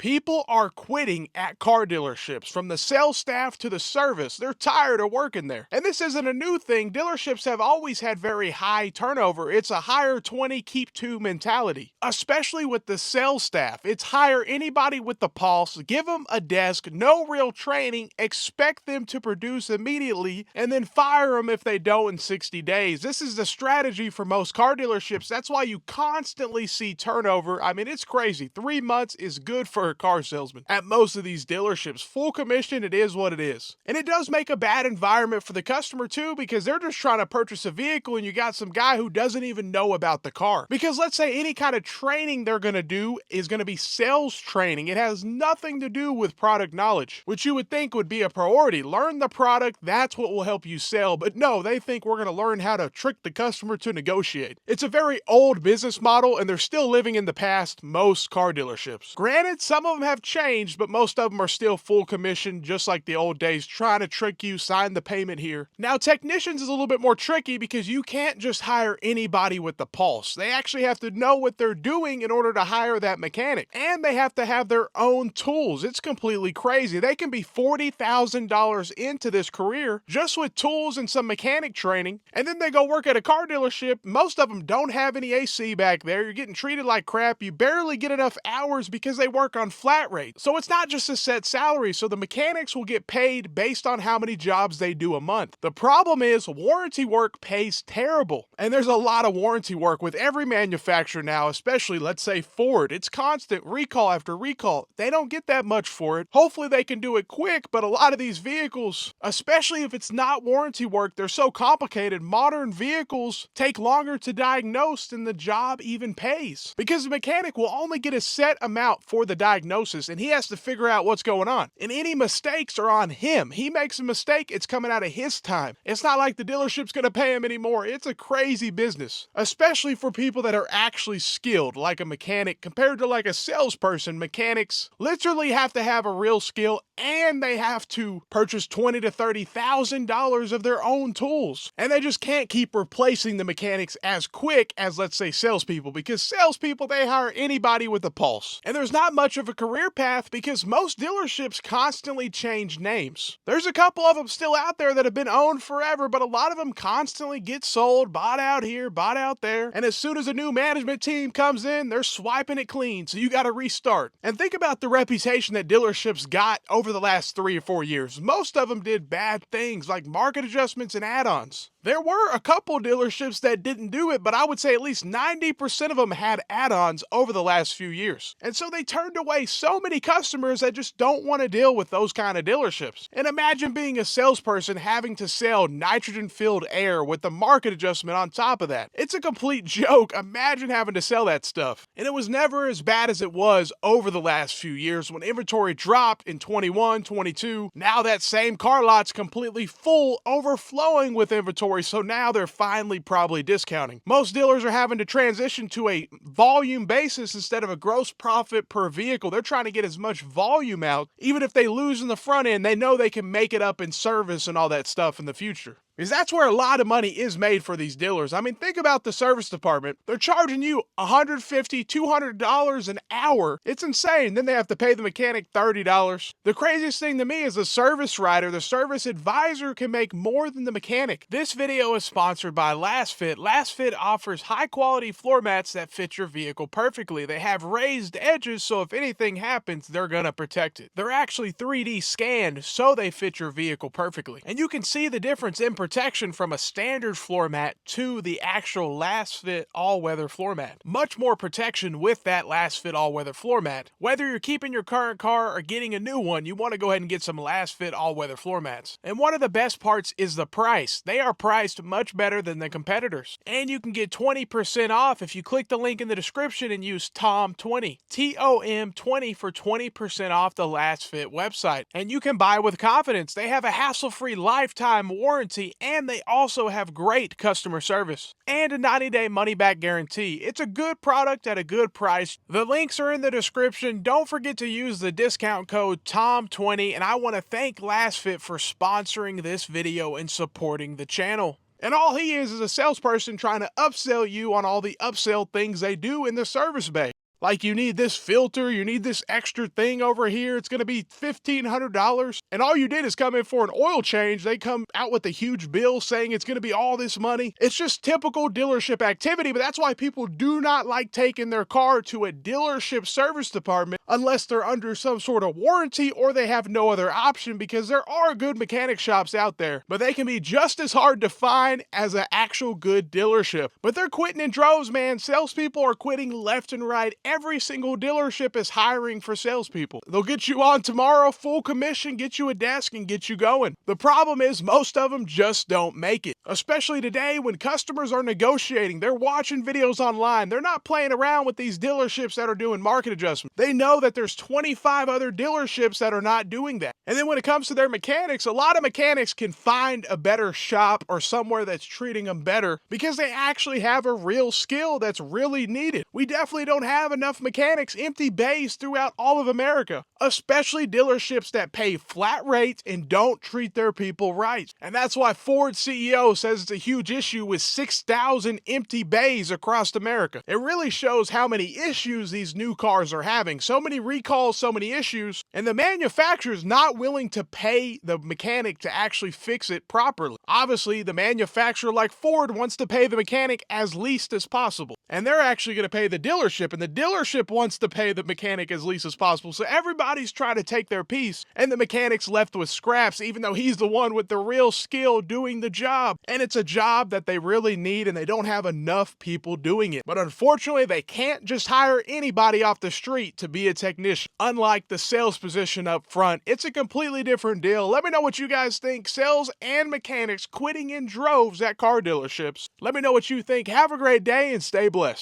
People are quitting at car dealerships, from the sales staff to the service. They're tired of working there. And this isn't a new thing. Dealerships have always had very high turnover. It's a hire 20, keep 2 mentality, especially with the sales staff. It's hire anybody with the pulse, give them a desk, no real training, expect them to produce immediately, and then fire them if they don't in 60 days. This is the strategy for most car dealerships. That's why you constantly see turnover. I mean, it's crazy. 3 months is good for a car salesman at most of these dealerships. Full commission, it is what it is. And it does make a bad environment for the customer too, because they're just trying to purchase a vehicle and you got some guy who doesn't even know about the car. Because let's say any kind of training they're going to do is going to be sales training. It has nothing to do with product knowledge, which you would think would be a priority. Learn the product, that's what will help you sell. But no, they think we're going to learn how to trick the customer to negotiate. It's a very old business model and they're still living in the past, most car dealerships. Granted, some of them have changed, but most of them are still full commission, just like the old days, trying to trick you, sign the payment here. Now, technicians is a little bit more tricky because you can't just hire anybody with the pulse. They actually have to know what they're doing in order to hire that mechanic. And they have to have their own tools. It's completely crazy. They can be $40,000 into this career just with tools and some mechanic training, and then they go work at a car dealership. Most of them don't have any AC back there. You're getting treated like crap. You barely get enough hours because they work on flat rate. So it's not just a set salary. So the mechanics will get paid based on how many jobs they do a month. The problem is warranty work pays terrible. And there's a lot of warranty work with every manufacturer now, especially let's say Ford. It's constant recall after recall. They don't get that much for it. Hopefully they can do it quick, but a lot of these vehicles, especially if it's not warranty work, they're so complicated. Modern vehicles take longer to diagnose than the job even pays, because the mechanic will only get a set amount for the diagnosis and he has to figure out what's going on. And any mistakes are on him. He makes a mistake, it's coming out of his time. It's not like the dealership's going to pay him anymore. It's a crazy business, especially for people that are actually skilled, like a mechanic, compared to like a salesperson. Mechanics literally have to have a real skill and they have to purchase $20,000 to $30,000 of their own tools. And they just can't keep replacing the mechanics as quick as, let's say, salespeople, because salespeople, they hire anybody with a pulse. And there's not much of a career path because most dealerships constantly change names. There's a couple of them still out there that have been owned forever, but a lot of them constantly get sold, bought out here, bought out there. And as soon as a new management team comes in, they're swiping it clean. So you got to restart. And think about the reputation that dealerships got over the last 3 or 4 years. Most of them did bad things like market adjustments and add-ons. There were a couple dealerships that didn't do it, but I would say at least 90% of them had add-ons over the last few years. And so they turned away so many customers that just don't want to deal with those kind of dealerships. And imagine being a salesperson having to sell nitrogen-filled air with the market adjustment on top of that. It's a complete joke. Imagine having to sell that stuff. And it was never as bad as it was over the last few years when inventory dropped in 21, 22. Now that same car lot's completely full, overflowing with inventory. So now they're finally probably discounting. Most dealers are having to transition to a volume basis instead of a gross profit per vehicle. They're trying to get as much volume out. Even if they lose in the front end, they know they can make it up in service and all that stuff in the future. Because that's where a lot of money is made for these dealers. I mean, think about the service department. They're charging you $150, $200 an hour. It's insane. Then they have to pay the mechanic $30. The craziest thing to me is the service writer, the service advisor, can make more than the mechanic. This video is sponsored by LastFit. LastFit offers high-quality floor mats that fit your vehicle perfectly. They have raised edges, so if anything happens, they're gonna protect it. They're actually 3D scanned, so they fit your vehicle perfectly. And you can see the difference in protection from a standard floor mat to the actual LastFit all-weather floor mat. Much more protection with that LastFit all-weather floor mat. Whether you're keeping your current car or getting a new one, you want to go ahead and get some LastFit all-weather floor mats. And one of the best parts is the price. They are priced much better than the competitors. And you can get 20% off if you click the link in the description and use TOM20. TOM20 for 20% off the LastFit website. And you can buy with confidence. They have a hassle-free lifetime warranty, and they also have great customer service and a 90-day money-back guarantee. It's a good product at a good price. The links are in the description. Don't forget to use the discount code TOM20, and I want to thank LastFit for sponsoring this video and supporting the channel. And all he is a salesperson trying to upsell you on all the upsell things they do in the service bay. Like, you need this filter, you need this extra thing over here, it's gonna be $1,500. And all you did is come in for an oil change. They come out with a huge bill saying it's gonna be all this money. It's just typical dealership activity, but that's why people do not like taking their car to a dealership service department unless they're under some sort of warranty or they have no other option, because there are good mechanic shops out there, but they can be just as hard to find as an actual good dealership. But they're quitting in droves, man. Salespeople are quitting left and right. Every single dealership is hiring for salespeople. They'll get you on tomorrow, full commission, get you a desk, and get you going. The problem is most of them just don't make it, especially today when customers are negotiating. They're watching videos online. They're not playing around with these dealerships that are doing market adjustments. They know that there's 25 other dealerships that are not doing that. And then when it comes to their mechanics, a lot of mechanics can find a better shop or somewhere that's treating them better because they actually have a real skill that's really needed. We definitely don't have enough mechanics, empty bays throughout all of America, especially dealerships that pay flat rates and don't treat their people right. And that's why Ford's CEO says it's a huge issue with 6,000 empty bays across America. It really shows how many issues these new cars are having. So many recalls, so many issues, and the manufacturer's not willing to pay the mechanic to actually fix it properly. Obviously, the manufacturer like Ford wants to pay the mechanic as least as possible, and they're actually going to pay the dealership, and the dealership wants to pay the mechanic as least as possible. So everybody's trying to take their piece, and the mechanic's left with scraps, even though he's the one with the real skill doing the job. And it's a job that they really need, and they don't have enough people doing it. But unfortunately, they can't just hire anybody off the street to be a technician. Unlike the sales position up front, it's a completely different deal. Let me know what you guys think. Sales and mechanics quitting in droves at car dealerships. Let me know what you think. Have a great day and stay blessed.